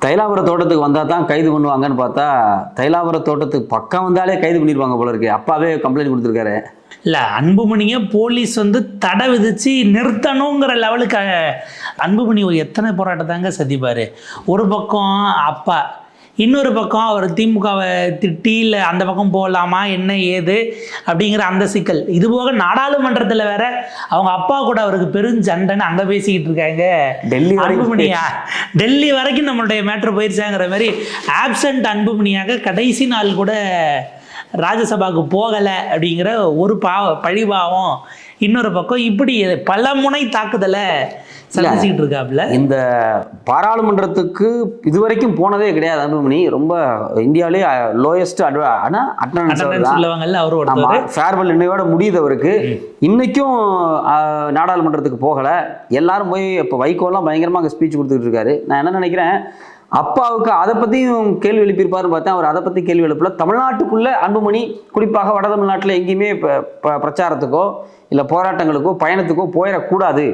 தைலாபுர தோட்டத்துக்கு வந்தால் தான் கைது பண்ணுவாங்கன்னு பார்த்தா தைலாபுர தோட்டத்துக்கு பக்கம் வந்தாலே கைது பண்ணிடுவாங்க போல இருக்கு. அப்பாவே கம்ப்ளைண்ட் கொடுத்துருக்காரு. இல்லை, அன்புமணியை போலீஸ் தடை விதித்து நிறுத்தணுங்கிற லெவலுக்கு அன்புமணி எத்தனை போராட்டத்தாங்க சந்திப்பார். ஒரு பக்கம் அப்பா, இன்னொரு பக்கம் அவர் திமுகவை திட்டி இல்லை அந்த பக்கம் போகலாமா என்ன ஏது அப்படிங்கிற அந்த சிக்கல். இது போக நாடாளுமன்றத்தில் வேற அவங்க அப்பா கூட அவருக்கு பெருஞ்சண்டைன்னு அங்கே பேசிக்கிட்டு இருக்காங்க. அன்புமணியா டெல்லி வரைக்கும் நம்மளுடைய மேட்ரு போயிடுச்சாங்கிற மாதிரி ஆப்சண்ட் அன்புமணியாக கடைசி நாள் கூட ராஜ்யசபாவுக்கு போகலை அப்படிங்கிற ஒரு பழிபாவம். இன்னொரு பக்கம் இப்படி பல முனை தாக்குதலை சந்திச்சுக்கிட்டு இருக்காப்புல. இந்த பாராளுமன்றத்துக்கு இதுவரைக்கும் போனதே கிடையாது அன்புமணி. ரொம்ப இந்தியாவிலே லோயஸ்ட் அட்டெண்டன்ஸ் சொல்லுவாங்கல்ல, அவரு ஒருத்தர். ஃபேர்வெல் இன்னையோட முடியுது அவருக்கு. இன்னைக்கும் நாடாளுமன்றத்துக்கு போகலை. எல்லாரும் போய் இப்போ வைகோலாம் பயங்கரமாக அங்கே ஸ்பீச் கொடுத்துக்கிட்டு இருக்காரு. நான் என்ன நினைக்கிறேன், அப்பாவுக்கு அதை பற்றியும் கேள்வி எழுப்பியிருப்பாருன்னு பார்த்தேன். அவர் அதை பற்றி கேள்வி எழுப்பல. தமிழ்நாட்டுக்குள்ளே அன்புமணி குறிப்பாக வட தமிழ்நாட்டில் எங்கேயுமே பிரச்சாரத்துக்கோ இல்லை போராட்டங்களுக்கோ பயணத்துக்கோ போயிடக்கூடாது.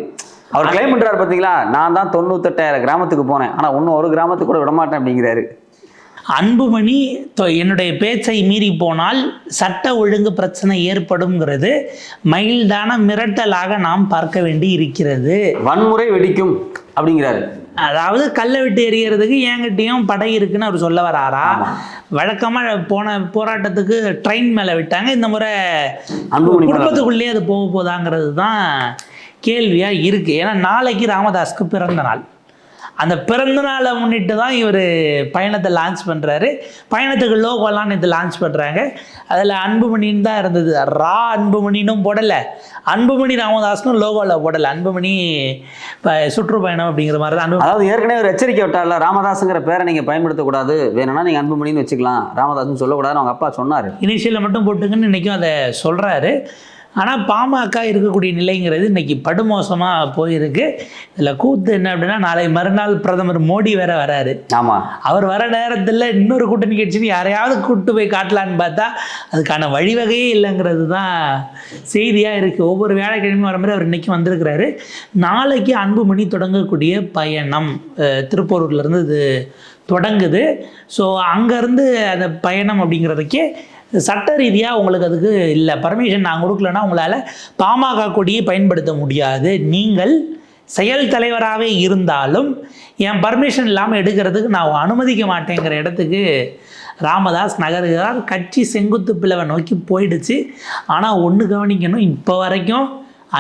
அவர் கிளைம் பண்ணுறாரு பார்த்தீங்களா, நான் தான் 98,000 கிராமத்துக்கு போனேன், ஆனால் இன்னும் ஒரு கிராமத்துக்கு கூட விடமாட்டேன் அப்படிங்கிறாரு. அன்புமணி என்னுடைய பேச்சை மீறி போனால் சட்ட ஒழுங்கு பிரச்சனை ஏற்படும்ங்கிறது மைல்டான மிரட்டலாக நாம் பார்க்க வேண்டி இருக்கிறது. வன்முறை வெடிக்கும் அப்படிங்கிறாரு. அதாவது கல்லை விட்டு எறிகிறதுக்கு என்கிட்டையும் படை இருக்குன்னு அவர் சொல்ல வராரா? வழக்கமாக போன போராட்டத்துக்கு ட்ரெயின் மேலே விட்டாங்க, இந்த முறை குடும்பத்துக்குள்ளேயே அது போக போதாங்கிறது தான் கேள்வியாக இருக்குது. ஏன்னா நாளைக்கு ராமதாஸுக்கு பிறந்த நாள். அந்த பிறந்த நாளை முன்னிட்டு தான் இவர் பயணத்தை லான்ச் பண்ணுறாரு. பயணத்துக்கு லோகோலாம் இது லான்ச் பண்ணுறாங்க. அதில் அன்புமணின்னு தான் இருந்தது. அன்புமணினும் போடலை, அன்புமணி ராமதாஸ்னும் லோகோவில் போடலை. அன்புமணி சுற்றுப்பயணம் அப்படிங்கிற மாதிரி தான். அதாவது ஏற்கனவே ஒரு எச்சரிக்கை விட்டார்ல, ராமதாஸுங்கிற பேரை நீங்கள் பயன்படுத்தக்கூடாது, வேணும்னா நீங்கள் அன்புமணின்னு வச்சுக்கலாம், ராமதாஸ்ன்னு சொல்லக்கூடாதுன்னு அவங்க அப்பா சொன்னார். இனிஷியலில் மட்டும் போட்டுங்கன்னு இன்றைக்கும் அதை சொல்கிறாரு. ஆனால் பாமக இருக்கக்கூடிய நிலைங்கிறது இன்றைக்கி படுமோசமாக போயிருக்கு. இதில் கூத்து என்ன அப்படின்னா, நாளை மறுநாள் பிரதமர் மோடி வேற வராரு. ஆமாம், அவர் வர நேரத்தில் இன்னொரு கூட்டணி கட்சின்னு யாரையாவது கூப்பிட்டு போய் காட்டலான்னு பார்த்தா அதுக்கான வழிவகையே இல்லைங்கிறது தான் செய்தியாக இருக்குது. ஒவ்வொரு வேலைக்கிழமையும் வர மாதிரி அவர் இன்றைக்கி வந்திருக்கிறாரு. நாளைக்கு அன்புமணி தொடங்கக்கூடிய பயணம் திருப்பூர்லேருந்து இது தொடங்குது. ஸோ அங்கேருந்து அந்த பயணம் அப்படிங்கிறதுக்கே சட்ட ரீதியாக உங்களுக்கு அதுக்கு இல்லை பர்மிஷன் நான் கொடுக்கலன்னா உங்களால் பாமக கொடியை பயன்படுத்த முடியாது. நீங்கள் செயல் தலைவராகவே இருந்தாலும் என் பர்மிஷன் இல்லாமல் எடுக்கிறதுக்கு நான் அனுமதிக்க மாட்டேங்கிற இடத்துக்கு ராமதாஸ் நகருகிறார். கட்சி செங்குத்து பிளவை நோக்கி போயிடுச்சு. ஆனால் ஒன்று கவனிக்கணும், இப்போ வரைக்கும்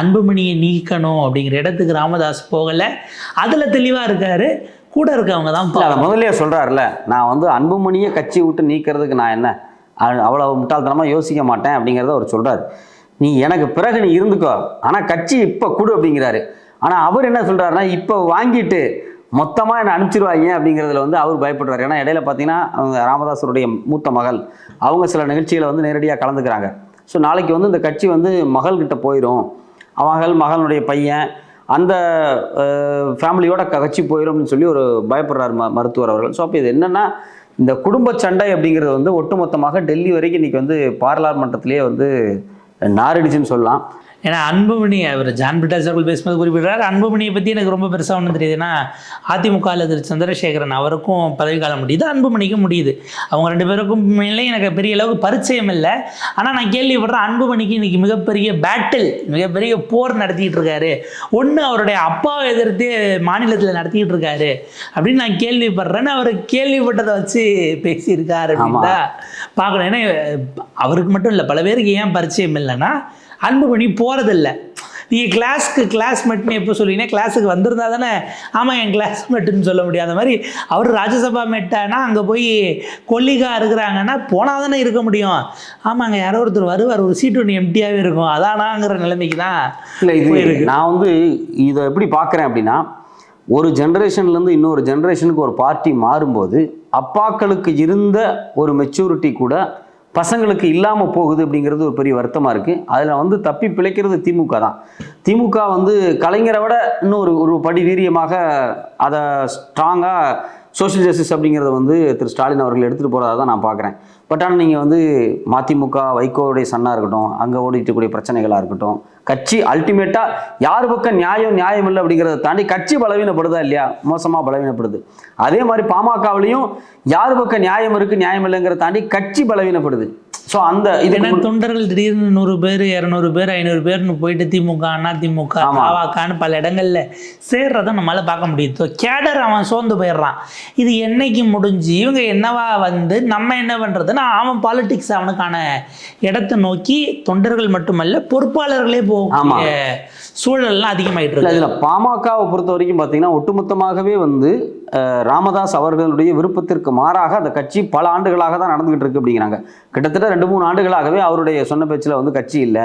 அன்புமணியை நீக்கணும் அப்படிங்கிற இடத்துக்கு ராமதாஸ் போகலை. அதில் தெளிவாக இருக்கார். கூட இருக்கவங்க தான் முதல்ல சொல்கிறாருல, நான் அன்புமணியை கட்சி விட்டு நீக்கிறதுக்கு நான் என்ன அவ்வளோ முட்டாள்தனமாக யோசிக்க மாட்டேன் அப்படிங்கிறத அவர் சொல்கிறார். நீ எனக்கு பிறகு நீ இருந்துக்கோ, ஆனால் கட்சி இப்போ கொடு அப்படிங்கிறாரு. ஆனால் அவர் என்ன சொல்கிறாருன்னா, இப்போ வாங்கிட்டு மொத்தமாக என்னை அனுப்பிச்சிருவாங்க அப்படிங்கிறதுல அவர் பயப்படுறாரு. ஏன்னா இடையில பார்த்தீங்கன்னா ராமதாஸருடைய மூத்த மகள் அவங்க சில நிகழ்ச்சிகளை நேரடியாக கலந்துக்கிறாங்க. ஸோ நாளைக்கு இந்த கட்சி மகள்கிட்ட போயிடும், மகளுடைய பையன் அந்த ஃபேமிலியோட கட்சி போயிடும் அப்படின்னு சொல்லி ஒரு பயப்படுறாரு மருத்துவர் அவர்கள். ஸோ அப்போ இது என்னென்னா, இந்த குடும்ப சண்டை அப்படிங்கிறது ஒட்டுமொத்தமாக டெல்லி வரைக்கும் இன்றைக்கி பாராளுமன்றத்திலேயே நாரடிச்சுன்னு சொல்லலாம். ஏன்னா அன்புமணி அவர் ஜான் பிரிட்டாஸ் அவர்கள் பேசும்போது குறிப்பிடுறார். அன்புமணியை பற்றி எனக்கு ரொம்ப பெருசாக ஒன்றும் தெரியுது. ஏன்னா அதிமுகவில் திரு சந்திரசேகரன் அவருக்கும் பதவிக்காலம் முடியுது, அன்புமணிக்கும் முடியுது. அவங்க ரெண்டு பேருக்கும் மேலே எனக்கு பெரிய அளவுக்கு பரிச்சயம் இல்லை. ஆனால் நான் கேள்விப்படுறேன், அன்புமணிக்கு இன்றைக்கி மிகப்பெரிய பேட்டில், மிகப்பெரிய போர் நடத்திக்கிட்டு இருக்காரு. ஒன்று அவருடைய அப்பாவை எதிர்த்து மாநிலத்தில் நடத்திக்கிட்டு இருக்காரு அப்படின்னு நான் கேள்விப்படுறேன்னு அவர் கேள்விப்பட்டதை வச்சு பேசியிருக்காரு அப்படின்னு தான் பார்க்கணும். ஏன்னா அவருக்கு மட்டும் இல்லை, பல பேருக்கு ஏன் பரிச்சயம் இல்லைன்னா அன்புமணி போகிறதில்ல. நீங்கள் கிளாஸ்மேட்னு எப்போ சொல்லிங்கன்னா கிளாஸுக்கு வந்திருந்தா தானே ஆமாம் என் கிளாஸ்மேட்டுன்னு சொல்ல முடியும். அந்த மாதிரி அவர் ராஜ்யசபா மேட்டானா அங்கே போய் கொல்லிகா இருக்கிறாங்கன்னா போனால் தானே இருக்க முடியும். ஆமாங்க, யாரோ ஒருத்தர் வருவார், ஒரு சீட்டு ஒன்று எம்டியாகவே இருக்கும், அதானாங்கிற நிலைமைக்கு தான் இல்லை இது இருக்கு. நான் இதை எப்படி பார்க்குறேன் அப்படின்னா, ஒரு ஜென்ரேஷன்லேருந்து இன்னொரு ஜென்ரேஷனுக்கு ஒரு பார்ட்டி மாறும்போது அப்பாக்களுக்கு இருந்த ஒரு மெச்சூரிட்டி கூட பசங்களுக்கு இல்லாமல் போகுது அப்படிங்கிறது ஒரு பெரிய வருத்தமாக இருக்குது. அதில் தப்பி பிழைக்கிறது திமுக தான். திமுக கலைஞரை விட இன்னும் ஒரு படி வீரியமாக அதை ஸ்ட்ராங்காக சோஷியல் ஜஸ்டிஸ் அப்படிங்கிறத வந்து திரு ஸ்டாலின் அவர்கள் எடுத்துகிட்டு போகிறதா தான் நான் பார்க்குறேன். பட் ஆனால் நீங்கள் வந்து மதிமுக வைகோவுடைய சன்னாக இருக்கட்டும், அங்கே ஓடிட்டுக்கூடிய பிரச்சனைகளாக இருக்கட்டும், கட்சி அல்டிமேட்டாக யார் பக்கம் நியாயம் இல்லை அப்படிங்கிறத தாண்டி கட்சி பலவீனப்படுதா இல்லையா? மோசமாக பலவீனப்படுது. அதே மாதிரி பாமகவிலையும் யார் பக்கம் நியாயம் இருக்குது நியாயம் இல்லைங்கிறத தாண்டி கட்சி பலவீனப்படுது. ஸோ அந்த இது தொண்டர்கள் திடீர்னு 100 பேர் 200 பேர் 500 பேர்னு போயிட்டு திமுக அதிமுக பாவகான்னு பல இடங்கள்ல சேர்றத நம்மளால பார்க்க முடியுது. கேடர் அவன் சோர்ந்து போயிடுறான். இது என்னைக்கு முடிஞ்சு இவங்க என்னவா வந்து நம்ம என்ன பண்றதுன்னா அவன் பாலிடிக்ஸ் அவனுக்கான இடத்தை நோக்கி தொண்டர்கள் மட்டுமல்ல பொறுப்பாளர்களே போக சூழல்லாம் அதிகமாயிட்டு இருக்கு. இதுல பாமகவை பொறுத்த வரைக்கும் பார்த்தீங்கன்னா ஒட்டுமொத்தமாகவே வந்து ராமதாஸ் அவர்களுடைய விருப்பத்திற்கு மாறாக அந்த கட்சி பல ஆண்டுகளாக தான் நடந்துகிட்டு இருக்கு அப்படிங்கிறாங்க. கிட்டத்தட்ட 2-3 ஆண்டுகளாகவே அவருடைய சொன்ன பேச்சில் வந்து கட்சி இல்லை.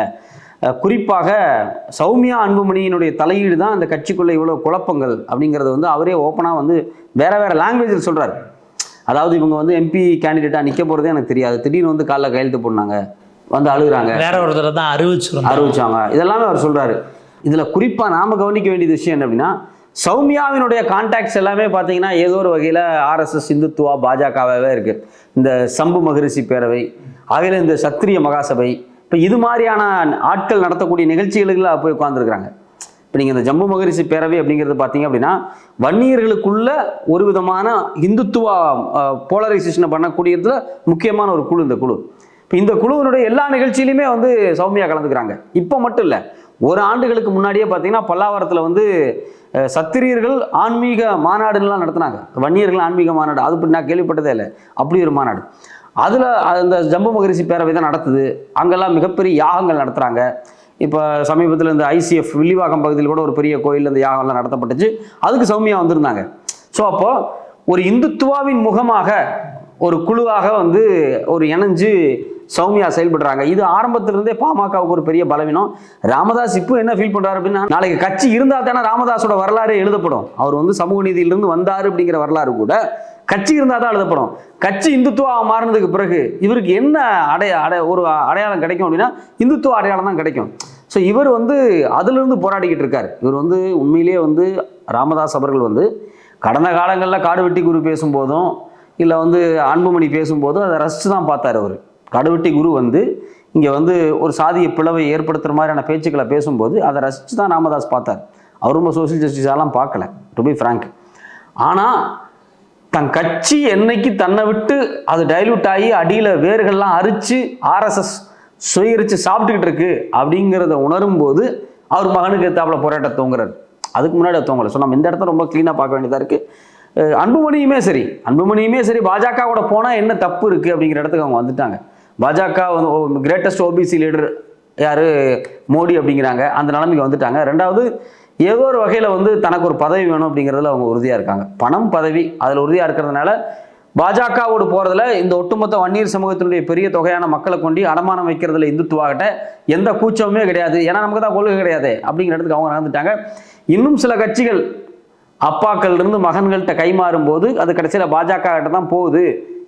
குறிப்பாக சௌமியா அன்புமணியினுடைய தலையீடு தான் அந்த கட்சிக்குள்ளே இவ்வளோ குழப்பங்கள் அப்படிங்கிறது வந்து அவரே ஓப்பனாக வந்து வேற லாங்குவேஜில் சொல்கிறார். அதாவது இவங்க வந்து எம்பி கேண்டிடேட்டாக நிற்க போகிறதே எனக்கு தெரியாது, திடீர்னு வந்து காலைல கையெழுத்து போனாங்க, வந்து அழுகுறாங்க, வேற ஒருத்தரை தான் அறிவிச்சாங்க, இதெல்லாமே அவர் சொல்கிறாரு. இதில் குறிப்பாக நாம் கவனிக்க வேண்டிய விஷயம் என்ன அப்படின்னா, சௌமியாவினுடைய கான்டாக்ட்ஸ் எல்லாமே பார்த்தீங்கன்னா ஏதோ ஒரு வகையில் ஆர்எஸ்எஸ், இந்துத்துவா, பாஜகவாகவே இருக்குது. இந்த சம்பு மகரிஷி பேரவை, அதில் இந்த சத்திரிய மகாசபை, இப்போ இது மாதிரியான ஆட்கள் நடத்தக்கூடிய நிகழ்ச்சிகளுக்கு போய் உட்காந்துருக்குறாங்க. இப்போ நீங்கள் இந்த ஜம்பு மகரிஷி பேரவை அப்படிங்கிறது பார்த்தீங்க அப்படின்னா வன்னியர்களுக்குள்ள ஒரு விதமான இந்துத்துவா போலரைசேஷனை பண்ணக்கூடியதுல முக்கியமான ஒரு குழு இந்த குழு. இப்போ இந்த குழுவினுடைய எல்லா நிகழ்ச்சியிலுமே வந்து சௌமியா கலந்துக்கிறாங்க. இப்போ மட்டும் இல்லை, ஒரு ஆண்டுகளுக்கு முன்னாடியே பார்த்தீங்கன்னா பல்லாவரத்தில் வந்து சத்திரியர்கள் ஆன்மீக மாநாடுலாம் நடத்தினாங்க. வன்னியர்கள் ஆன்மீக மாநாடு, அது பற்றி நான் கேள்விப்பட்டதே இல்லை. அப்படி ஒரு மாநாடு அதில் அந்த ஜம்பு மகரிஷி பேரவை தான் நடத்துது. அங்கெல்லாம் மிகப்பெரிய யாகங்கள் நடத்துகிறாங்க. இப்போ சமீபத்தில் இந்த ஐசிஎஃப் வில்லிவாக்கம் பகுதியில் கூட ஒரு பெரிய கோயில் இந்த யாகம்லாம் நடத்தப்பட்டுச்சு. அதுக்கு சௌமியா வந்திருந்தாங்க. ஸோ அப்போது ஒரு இந்துத்துவாவின் முகமாக ஒரு குழுவாக வந்து ஒரு இணைஞ்சு சௌமியா செயல்படுறாங்க. இது ஆரம்பத்திலிருந்தே பாமகவுக்கு ஒரு பெரிய பலவீனம். ராமதாஸ் இப்போ என்ன ஃபீல் பண்ணுறாரு அப்படின்னா, நாளைக்கு கட்சி இருந்தால் தானே ராமதாஸோட வரலாறு எழுதப்படும். அவர் வந்து சமூக நீதியிலிருந்து வந்தார் அப்படிங்கிற வரலாறு கூட கட்சி இருந்தால் தான் எழுதப்படும். கட்சி இந்துத்துவா மாறினதுக்கு பிறகு இவருக்கு என்ன ஒரு அடையாளம் கிடைக்கும் அப்படின்னா இந்துத்துவ அடையாளம் தான் கிடைக்கும். ஸோ இவர் வந்து அதிலிருந்து போராடிக்கிட்டு இருக்கார். இவர் வந்து உண்மையிலேயே வந்து ராமதாஸ் அவர்கள் வந்து கடந்த காலங்களில் காடுவெட்டி குரு பேசும்போதும் இல்லை வந்து அன்புமணி பேசும்போதும் அதை ரசித்து தான் பார்த்தார். அவர் காடுவெட்டி குரு வந்து இங்கே வந்து ஒரு சாதிய பிளவை ஏற்படுத்துகிற மாதிரியான பேச்சுக்களை பேசும்போது அதை ரசித்து தான் ராமதாஸ் பார்த்தார். அவர் ரொம்ப சோசியல் ஜஸ்டிஸாலாம் பார்க்கல, டு பி ஃப்ராங்க். ஆனால் தன் கட்சி என்னைக்கு தன்னை விட்டு அது டைல்யூட் ஆகி அடியில் வேர்கள்லாம் அரித்து ஆர்எஸ்எஸ் சுயரித்து சாப்பிட்டுக்கிட்டு இருக்கு அப்படிங்கிறத உணரும் போது அவர் மகனுக்கு எத்தாப்புல போராட்ட தூங்குறாரு. அதுக்கு முன்னாடி தூங்கலை. ஸோ நம்ம இந்த இடத்த ரொம்ப க்ளீனாக பார்க்க வேண்டியதாக இருக்குது. அன்புமணியுமே சரி பாஜகவோட போனால் என்ன தப்பு இருக்குது அப்படிங்கிற இடத்துக்கு அவங்க வந்துட்டாங்க. பாஜக வந்து கிரேட்டஸ்ட் ஓபிசி லீடர் யார், மோடி அப்படிங்கிறாங்க. அந்த நிலைமைக்கு வந்துட்டாங்க. ரெண்டாவது ஏதோ ஒரு வகையில் வந்து தனக்கு ஒரு பதவி வேணும் அப்படிங்கிறதுல அவங்க உறுதியாக இருக்காங்க. பணம், பதவி, அதில் உறுதியாக இருக்கிறதுனால பாஜகவோடு போகிறதுல இந்த ஒட்டுமொத்த வன்னியர் சமூகத்தினுடைய பெரிய தொகையான மக்களை கொண்டு அடமானம் வைக்கிறதுல இந்துத்துவாகிட்ட எந்த கூச்சமுமே கிடையாது. ஏன்னா நமக்கு தான் கொள்கை கிடையாது அப்படிங்கிற இடத்துக்கு அவங்க நடந்துட்டாங்க. இன்னும் சில கட்சிகள் அப்பாக்கள் இருந்து மகன்கள்கிட்ட கைமாறும் போது அது கடைசியில் பாஜக கிட்ட தான் போகுது,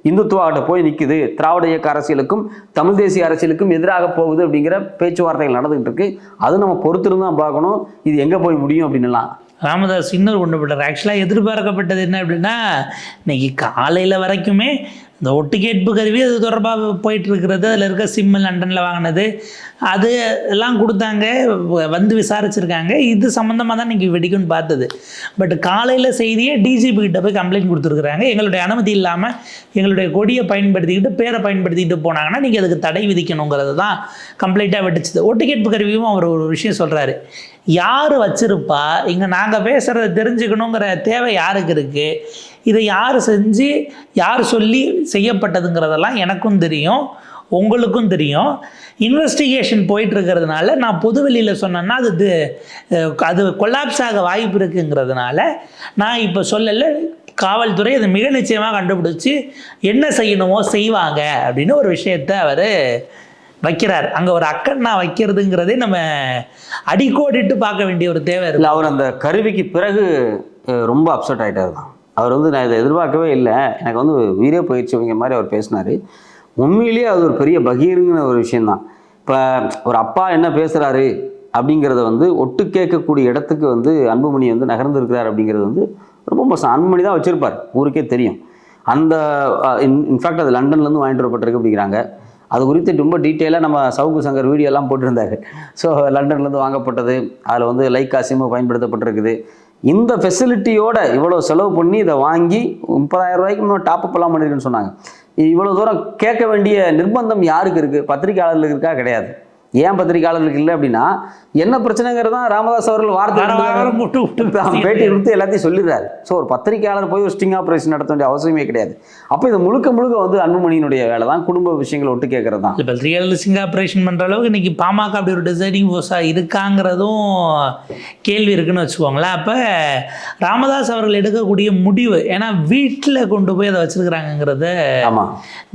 இந்துத்துவாகிட்ட போய் நிற்குது, திராவிட இயக்க அரசியலுக்கும் தமிழ் தேசிய அரசியலுக்கும் எதிராக போகுது அப்படிங்கிற பேச்சுவார்த்தைகள் நடந்துகிட்டு இருக்கு. அது நம்ம பொறுத்திருந்து தான் பார்க்கணும் இது எங்கே போய் முடியும் அப்படின்னுலாம். ராமதாஸ் இன்னொரு கொண்டு போட்டார். ஆக்சுவலாக எதிர்பார்க்கப்பட்டது என்ன அப்படின்னா, இன்னைக்கு காலையில் வரைக்குமே இந்த ஒட்டு கேட்பு கருவி அது தொடர்பாக போயிட்டுருக்கிறது, அதில் இருக்க சிம்மு லண்டனில் வாங்கினது அது எல்லாம் கொடுத்தாங்க, வந்து விசாரிச்சிருக்காங்க. இது சம்மந்தமாக தான் இன்றைக்கி வெடிக்கும்னு பார்த்தது. பட் காலையில் செய்தியை டிஜிபி கிட்ட போய் கம்ப்ளைண்ட் கொடுத்துருக்குறாங்க. எங்களுடைய அனுமதி இல்லாமல் எங்களுடைய கொடியை பயன்படுத்திக்கிட்டு பேரை பயன்படுத்திக்கிட்டு போனாங்கன்னா நீங்கள் அதுக்கு தடை விதிக்கணுங்கிறது தான் கம்ப்ளைண்ட்டாக வெடிச்சது. ஒட்டு கேட்பு கருவியும் அவர் ஒரு விஷயம் சொல்கிறாரு, யார் வச்சிருப்பா, இங்கே நாங்கள் பேசுகிறத தெரிஞ்சுக்கணுங்கிற தேவை யாருக்கு இருக்குது, இதை யார் செஞ்சு யார் சொல்லி செய்யப்பட்டதுங்கிறதெல்லாம் எனக்கும் தெரியும், உங்களுக்கும் தெரியும். இன்வெஸ்டிகேஷன் போயிட்டுருக்கிறதுனால நான் பொதுவெளியில் சொன்னேன்னா அது கொலாப்ஸ் ஆக வாய்ப்பு இருக்குங்கிறதுனால நான் இப்போ சொல்லலை. காவல்துறை அதை மிக நிச்சயமாக கண்டுபிடிச்சி என்ன செய்யணுமோ செய்வாங்க அப்படின்னு ஒரு விஷயத்தை அவர் வைக்கிறார். அங்கே ஒரு அக்கண்ணா வைக்கிறதுங்கிறதே நம்ம அடிக்கோடிட்டு பார்க்க வேண்டிய ஒரு தேவை இல்லை. அவர் அந்த கருவிக்கு பிறகு ரொம்ப அப்செட் ஆகிட்டார் தான். அவர் வந்து நான் இதை எதிர்பார்க்கவே இல்லை, எனக்கு வந்து உயிரே போயிடுச்சு அப்படிங்கிற மாதிரி அவர் பேசினார். உண்மையிலேயே அது ஒரு பெரிய பகீருங்கிற ஒரு விஷயந்தான். இப்போ ஒரு அப்பா என்ன பேசுகிறாரு அப்படிங்கிறத வந்து ஒட்டு கேட்கக்கூடிய இடத்துக்கு வந்து அன்புமணி வந்து நகர்ந்துருக்கிறார் அப்படிங்கிறது வந்து ரொம்ப மோசம். அன்புமணி தான் வச்சுருப்பார், ஊருக்கே தெரியும். அந்த இன்ஃபேக்ட் அது லண்டன்லேருந்து வாங்கிட்டு வரப்பட்டிருக்கு அப்படிங்கிறாங்க. அது குறித்து ரொம்ப டீட்டெயிலாக நம்ம சவுக்கு சங்கர் வீடியோலாம் போட்டிருந்தாரு. ஸோ லண்டன்லேருந்து வாங்கப்பட்டது, அதில் வந்து லைக்கா சிம்மு பயன்படுத்தப்பட்டிருக்குது. இந்த ஃபெசிலிட்டியோட இவ்வளோ செலவு பண்ணி இதை வாங்கி 30,000 ரூபாய்க்கு இன்னும் டாப்அப் எல்லாம் பண்ணியிருக்குன்னு சொன்னாங்க. இவ்வளோ தூரம் கேட்க வேண்டிய நிர்பந்தம் யாருக்கு இருக்குது? பத்திரிகையாளர்களுக்கு இருக்கா? கிடையாது. ஏன் பத்திரிகையாளர்களுக்கு இல்லை அப்படின்னா, என்ன பிரச்சனைங்கிறது தான் ராமதாஸ் அவர்கள் பேட்டி கொடுத்து எல்லாத்தையும் சொல்லிடுறாரு. ஸோ ஒரு பத்திரிகையாளர் போய் ஒரு ஸ்டிங் ஆப்ரேஷன் நடத்த வேண்டிய அவசியமே கிடையாது. அப்போ இது முழுக்க முழுக்க வந்து அன்புமணியினுடைய வேலை தான், குடும்ப விஷயங்களை ஒட்டு கேட்கறது தான். இப்போ ரியல் ஸ்டிங் ஆப்ரேஷன் பண்ணுற அளவுக்கு இன்னைக்கு பாமக அப்படி ஒரு டிசைடிங் ஃபோர்ஸாக இருக்காங்கிறதும் கேள்வி இருக்குன்னு வச்சுக்கோங்களேன். அப்போ ராமதாஸ் அவர்கள் எடுக்கக்கூடிய முடிவு, ஏன்னா வீட்டில் கொண்டு போய் அதை வச்சுருக்கிறாங்கிறத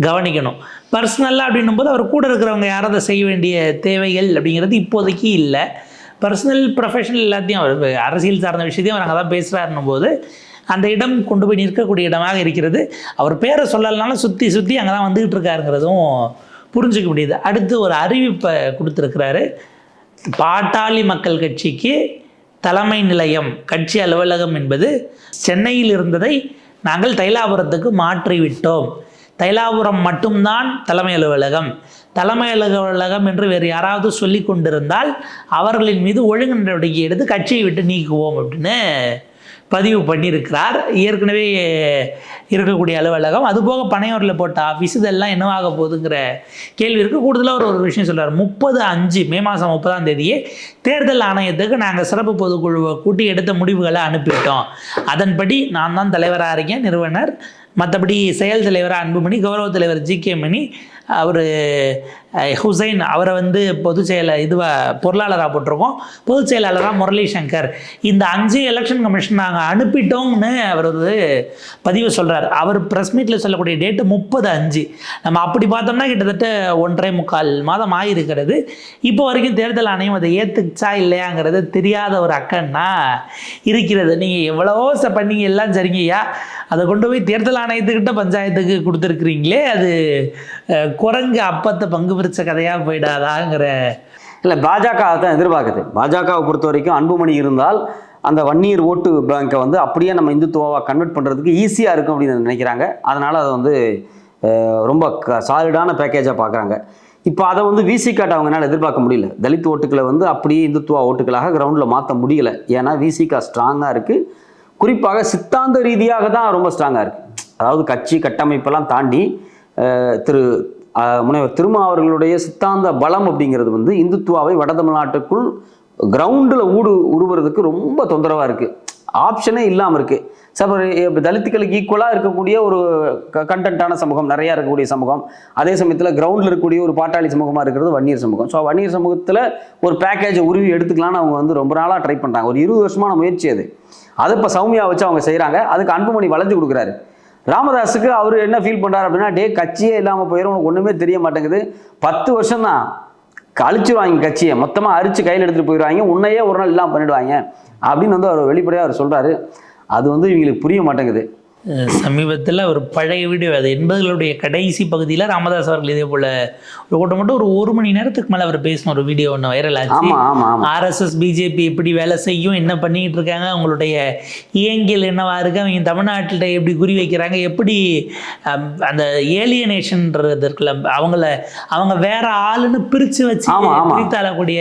கவனிக்கணும். பர்சனலாக அப்படின்னும் போது அவர் கூட இருக்கிறவங்க யாரும் அதை செய்ய வேண்டிய தேவைகள் அப்படிங்கிறது இப்போதைக்கு இல்லை. பர்சனல் ப்ரொஃபஷனல் எல்லாத்தையும் அவர் அரசியல் சார்ந்த விஷயத்தையும் அவர் அங்கே தான் பேசுகிறாருன்னும் போது அந்த இடம் கொண்டு போய் நிற்கக்கூடிய இடமாக இருக்கிறது. அவர் பேரை சொல்லலைனாலும் சுற்றி சுற்றி அங்கே தான் வந்துக்கிட்டு இருக்காருங்கிறதும் புரிஞ்சுக்க முடியுது. அடுத்து ஒரு அறிவிப்பை கொடுத்துருக்கிறாரு. பாட்டாளி மக்கள் கட்சிக்கு தலைமை நிலையம், கட்சி அலுவலகம் என்பது சென்னையில் இருந்ததை நாங்கள் தைலாபுரத்துக்கு மாற்றிவிட்டோம். தைலாபுரம் மட்டும்தான் தலைமை அலுவலகம். தலைமை அலுவலகம் என்று வேறு யாராவது சொல்லி கொண்டிருந்தால் அவர்களின் மீது ஒழுங்கு நடவடிக்கை எடுத்து கட்சியை விட்டு நீக்குவோம் அப்படின்னு பதிவு பண்ணியிருக்கிறார். ஏற்கனவே இருக்கக்கூடிய அலுவலகம், அதுபோக பனையூரில் போட்ட ஆஃபீஸ், இதெல்லாம் என்னவாக போகுதுங்கிற கேள்வி இருக்குது. கூடுதலாக ஒரு விஷயம் சொல்கிறார். 30/5 மே மாதம் 30ஆம் தேதியே தேர்தல் ஆணையத்துக்கு நாங்கள் சிறப்பு பொதுக்குழுவை கூட்டி எடுத்த முடிவுகளை அனுப்பிவிட்டோம். அதன்படி நான் தான் தலைவராக இருக்கேன், நிறுவனர். மற்றபடி செயல் தலைவராக அன்புமணி, கௌரவ தலைவர் ஜி.கே. மணி, அவர் ஹுசைன், அவரை வந்து பொருளாளராக போட்டிருக்கோம். பொதுச் செயலாளராக முரளி சங்கர். இந்த 5 எலெக்ஷன் கமிஷன் நாங்கள் அனுப்பிட்டோம்னு அவர் ஒரு பதிவு சொல்கிறார். அவர் ப்ரெஸ் மீட்டில் சொல்லக்கூடிய டேட்டு 30/5. நம்ம அப்படி பார்த்தோம்னா கிட்டத்தட்ட 1.25 மாதம் ஆகிருக்கிறது. இப்போ வரைக்கும் தேர்தல் ஆணையம் அதை ஏற்றுச்சா இல்லையாங்கிறது தெரியாத ஒரு அக்கன்னா இருக்கிறது. நீங்கள் எவ்வளவோ பண்ணீங்க, எல்லாம் சரிங்கய்யா, அதை கொண்டு போய் தேர்தல் ஆணையத்துக்கிட்ட பஞ்சாயத்துக்கு கொடுத்துருக்குறீங்களே, அது குரங்கு அப்பத்தை பங்கு பிரித்த கதையாக போயிடாதாங்கிற. இல்லை, பாஜக தான் எதிர்பார்க்குது. பாஜகவை பொறுத்த வரைக்கும் அன்புமணி இருந்தால் அந்த வன்னியர் ஓட்டு பேங்கை வந்து அப்படியே நம்ம இந்துத்துவாவை கன்வெர்ட் பண்ணுறதுக்கு ஈஸியாக இருக்கும் அப்படின்னு நினைக்கிறாங்க. அதனால் அதை வந்து ரொம்ப சாலிடான பேக்கேஜாக பார்க்குறாங்க. இப்போ அதை வந்து விசிகாட்ட அவங்களால எதிர்பார்க்க முடியல. தலித் ஓட்டுக்களை வந்து அப்படியே இந்துத்துவா ஓட்டுக்களாக கிரவுண்டில் மாற்ற முடியலை. ஏன்னா விசிகா ஸ்ட்ராங்காக இருக்குது. குறிப்பாக சித்தாந்த ரீதியாக தான் ரொம்ப ஸ்ட்ராங்காக இருக்குது. அதாவது கட்சி கட்டமைப்பெல்லாம் தாண்டி முனைவர் திருமா அவர்களுடைய சித்தாந்த பலம் அப்படிங்கிறது வந்து இந்துத்துவாவை வட தமிழ்நாட்டுக்குள் கிரவுண்டில் உருவுறதுக்கு ரொம்ப தொந்தரவாக இருக்குது. ஆப்ஷனே இல்லாமல் இருக்குது. இப்போ தலித்துக்களுக்கு ஈக்குவலாக இருக்கக்கூடிய ஒரு கண்டென்ட்டான சமூகம் நிறையா இருக்கக்கூடிய சமூகம், அதே சமயத்தில் கிரவுண்டில் இருக்கக்கூடிய ஒரு பாட்டாளி சமூகமாக இருக்கிறது வன்னியர் சமூகம். ஸோ வன்னியர் சமூகத்தில் ஒரு பேக்கேஜை உருவி எடுத்துக்கலான்னு அவங்க வந்து ரொம்ப நாளாக ட்ரை பண்ணுறாங்க. ஒரு 20 வருஷமான முயற்சி அது இப்போ சௌமியா வச்சு அவங்க செய்கிறாங்க. அதுக்கு அன்புமணி வளைஞ்சு கொடுக்குறாரு. ராமதாஸுக்கு அவர் என்ன ஃபீல் பண்ணுறாரு அப்படின்னா, கட்சியே இல்லாமல் போயிடும், உனக்கு ஒன்றுமே தெரிய மாட்டேங்குது, 10 வருஷம் தான் அழிச்சிருவாங்க, கட்சியை மொத்தமாக அரிச்சு கையில் எடுத்துகிட்டு போயிடுவாங்க, உன்னையே ஒரு நாள் இல்லாமல் பண்ணிடுவாங்க அப்படின்னு வந்து அவர் வெளிப்படையாக அவர் சொல்கிறாரு. அது வந்து இவங்களுக்கு புரிய மாட்டேங்குது. சமீபத்தில் ஒரு பழைய வீடியோ, அது 80களுடைய கடைசி பகுதியில் ராமதாஸ் அவர்கள் இதே போல் ஒரு கூட்டம் மட்டும் ஒரு மணி நேரத்துக்கு மேலே அவர் பேசின ஒரு வீடியோ ஒன்று வைரல் ஆச்சு. ஆர்எஸ்எஸ் பிஜேபி எப்படி வேலை செய்யும், என்ன பண்ணிகிட்டு இருக்காங்க, அவங்களுடைய இயங்கியல் என்னவா இருக்குது, அவங்க தமிழ்நாட்டில் எப்படி குறி வைக்கிறாங்க, எப்படி அந்த ஏலியனேஷன்றதுக்குள்ள அவங்க வேற ஆளுன்னு பிரித்து வச்சு பிரித்தாளக்கூடிய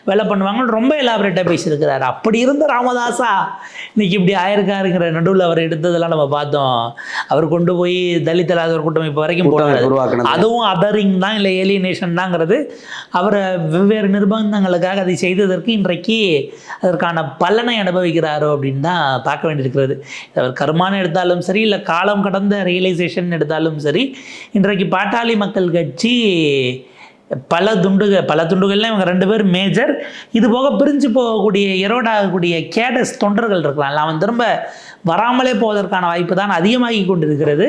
வேலை பண்ணுவாங்கன்னு ரொம்ப எலாபரேட்டாக பேசியிருக்கிறாரு. அப்படி இருந்த ராமதாஸா இன்னைக்கு இப்படி ஆயிருக்காருங்கிற நடுவில் அவர் எடுத்ததெல்லாம் நம்ம பார்த்தோம். அவர் கொண்டு போய் தலித் அல்லாதவர் கூட்டமைப்பு வரைக்கும் போடுறாரு. அதுவும் அதரிங் தான், இல்லை ஏலியனேஷன் தாங்கிறது. அவரை வெவ்வேறு நிர்பந்தங்களுக்காக அதை செய்ததற்கு இன்றைக்கு அதற்கான பலனை அனுபவிக்கிறாரோ அப்படின்னு தான் பார்க்க வேண்டியிருக்கிறது. அவர் கர்மான்னு எடுத்தாலும் சரி, இல்லை காலம் கடந்த ரியலைசேஷன் எடுத்தாலும் சரி, இன்றைக்கு பாட்டாளி மக்கள் கட்சி பல துண்டுகள்லாம் இவங்க 2 பேர் மேஜர். இது போக பிரிஞ்சு போகக்கூடிய எரோடாகக்கூடிய கேடஸ் தொண்டர்கள் இருக்கிறாங்க. அவன் திரும்ப வராமலே போவதற்கான வாய்ப்பு தான் அதிகமாகி கொண்டிருக்கிறது.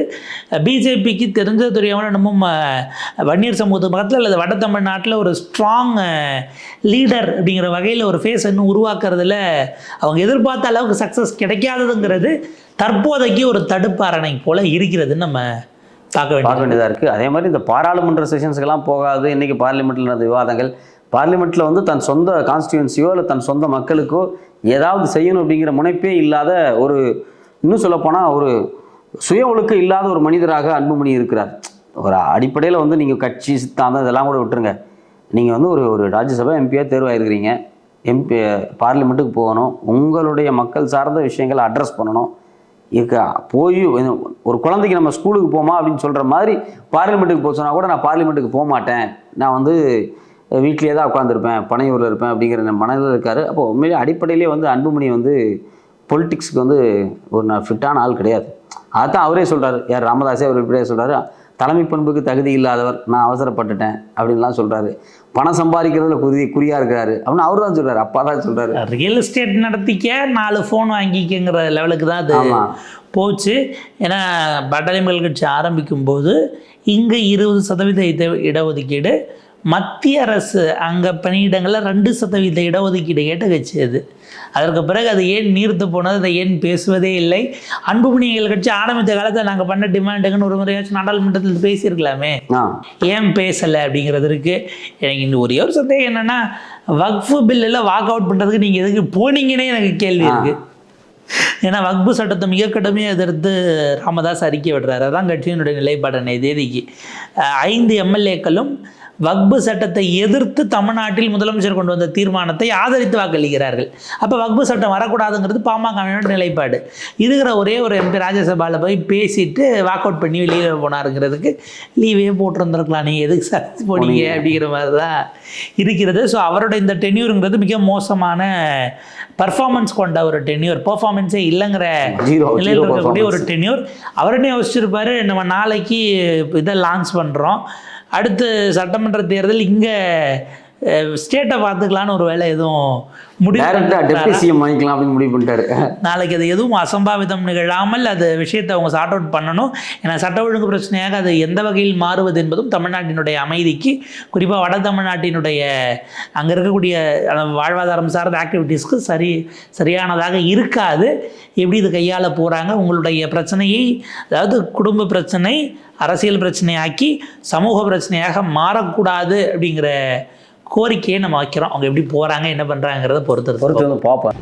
பிஜேபிக்கு தெரிஞ்ச தெரியாமல் இன்னமும் வன்னியர் சமூகத்துக்கு பக்கத்தில் அல்லது வட தமிழ்நாட்டில் ஒரு ஸ்ட்ராங் லீடர் அப்படிங்கிற வகையில் ஒரு ஃபேஸ் இன்னும் உருவாக்குறதுல அவங்க எதிர்பார்த்த அளவுக்கு சக்ஸஸ் கிடைக்காததுங்கிறது தற்போதைக்கு ஒரு தடுப்பு அரணை போல் இருக்கிறதுன்னு நம்ம பார்க்க வேண்டியதாக இருக்குது. அதே மாதிரி இந்த பாராளுமன்ற செஷன்ஸுக்கெல்லாம் போகாது. இன்றைக்கி பார்லிமெண்ட்டில் நடந்த விவாதங்கள், பார்லிமெண்ட்டில் வந்து தன் சொந்த கான்ஸ்டியூன்சியோ இல்லை தன் சொந்த மக்களுக்கோ ஏதாவது செய்யணும் அப்படிங்கிற முனைப்பே இல்லாத ஒரு இன்னும் சொல்லப்போனால் ஒரு சுய ஒழுக்கம் இல்லாத ஒரு மனிதராக அன்புமணி இருக்கிறார். ஒரு அடிப்படையில் வந்து நீங்கள் கட்சி சித்தாந்தம் இதெல்லாம் கூட விட்டுருங்க. நீங்கள் வந்து ஒரு ராஜ்யசபா எம்பியாக தேர்வாயிருக்கிறீங்க. பார்லிமெண்ட்டுக்கு போகணும், உங்களுடைய மக்கள் சார்ந்த விஷயங்களை அட்ரஸ் பண்ணணும். போய் ஒரு குழந்தைக்கு நம்ம ஸ்கூலுக்கு போமா அப்படின்னு சொல்கிற மாதிரி பார்லிமெண்ட்டுக்கு போக சொன்னால் கூட நான் பார்லிமெண்ட்டுக்கு போக மாட்டேன், நான் வந்து வீட்லேயே தான் உட்காந்துருப்பேன், பனையூரில் இருப்பேன் அப்படிங்கிற மனதில் இருக்கார். அப்போ உண்மையிலே அடிப்படையிலே வந்து அன்புமணி வந்து பொலிட்டிக்ஸ்க்கு வந்து ஒரு ஃபிட்டான ஆள் கிடையாது. அதுதான் அவரே சொல்கிறார். யார் ராமதாஸே அவர் இப்படியே சொல்கிறாரு, தலைமை பண்புக்கு தகுதி இல்லாதவர், நான் அவசரப்பட்டுட்டேன் அப்படின்லாம் சொல்கிறாரு. பணம் சம்பாதிக்கிறதுல குறியாக இருக்கிறாரு அப்படின்னு அவர் தான் சொல்கிறார். அப்பா தான் சொல்கிறாரு. ரியல் எஸ்டேட் நடத்திக்க 4 ஃபோன் வாங்கிக்கங்கிற லெவலுக்கு தான் அது போச்சு. ஏன்னா பாட்டாளி மக்கள் கட்சி ஆரம்பிக்கும் போது இங்கே 20% இடஒதுக்கீடு, மத்திய அரசு அங்கே பணியிடங்களில் 2% இடஒதுக்கீடு கேட்ட கட்சி அது. அதற்கு பிறகு அது ஏன் நீர்த்து போனது, அதை ஏன் பேசுவதே இல்லை. அன்புமணி எங்கள் கட்சி ஆரம்பித்த காலத்தில் நாங்கள் பண்ண டிமாண்டுங்கன்னு ஒரு முறையாச்சும் நாடாளுமன்றத்தில் பேசியிருக்கலாமே, ஏன் பேசலை அப்படிங்கிறது இருக்குது. எனக்கு இன்னும் ஒரே ஒரு சந்தேகம் என்னென்னா, வக்ஃபு பில்லில் வாக் அவுட் பண்ணுறதுக்கு நீங்கள் எதுக்கு போனீங்கன்னே எனக்கு கேள்வி இருக்குது. ஏன்னா வக்பு சட்டத்தை மிக கடுமையாக எதிர்த்து ராமதாஸ் அறிக்கை விடுறாரு. அதான் கட்சியினுடைய நிலைப்பாடு. தேதிக்கு 5 எம்எல்ஏக்களும் வக்பு சட்டத்தை எதிர்த்து தமிழ்நாட்டில் முதலமைச்சர் கொண்டு வந்த தீர்மானத்தை ஆதரித்து வாக்களிக்கிறார்கள். அப்போ வக்பு சட்டம் வரக்கூடாதுங்கிறது பாமகவினோட நிலைப்பாடு. இருக்கிற ஒரே ஒரு எம்பி ராஜ்யசபாவில் போய் பேசிட்டு வாக் அவுட் பண்ணி வெளியே போனாருங்கிறதுக்கு லீவே போட்டிருந்துருக்கலாம், நீங்கள் எதுக்கு சக்தி போனீங்க அப்படிங்கிற மாதிரி தான் இருக்கிறது. ஸோ அவரோட இந்த டென்யூருங்கிறது மிக மோசமான பர்ஃபார்மன்ஸ் கொண்ட ஒரு டென்யூர், பெர்ஃபார்மன்ஸே இல்லைங்கிற நிலையில் இருக்கக்கூடிய ஒரு டென்யூர். அவருடனே யோசிச்சிருப்பாரு, நம்ம நாளைக்கு இதை லான்ச் பண்ணுறோம், அடுத்து சட்டமன்ற தேர்தல் இங்கே ஸ்டேட்டை பார்த்துக்கலான்னு ஒரு வேலை எதுவும் முடிவு பண்ணிட்டாரு. நாளைக்கு அது எதுவும் அசம்பாவிதம் நிகழாமல் அது விஷயத்தை அவங்க சார்ட் அவுட் பண்ணணும். ஏன்னா சட்ட ஒழுங்கு பிரச்சனையாக அது எந்த வகையில் மாறுவது என்பதும் தமிழ்நாட்டினுடைய அமைதிக்கு, குறிப்பாக வட தமிழ்நாட்டினுடைய அங்கே இருக்கக்கூடிய வாழ்வாதாரம் சார்ந்த ஆக்டிவிட்டீஸ்க்கு சரியானதாக இருக்காது. எப்படி இது கையாள போகிறாங்க, உங்களுடைய பிரச்சனையை, அதாவது குடும்ப பிரச்சனை அரசியல் பிரச்சனையாக்கி சமூக பிரச்சனையாக மாறக்கூடாது அப்படிங்கிற கோரிக்கையை நம்ம வைக்கிறோம். அவங்க எப்படி போகிறாங்க, என்ன பண்ணுறாங்கிறத பொறுத்து பார்ப்போம்.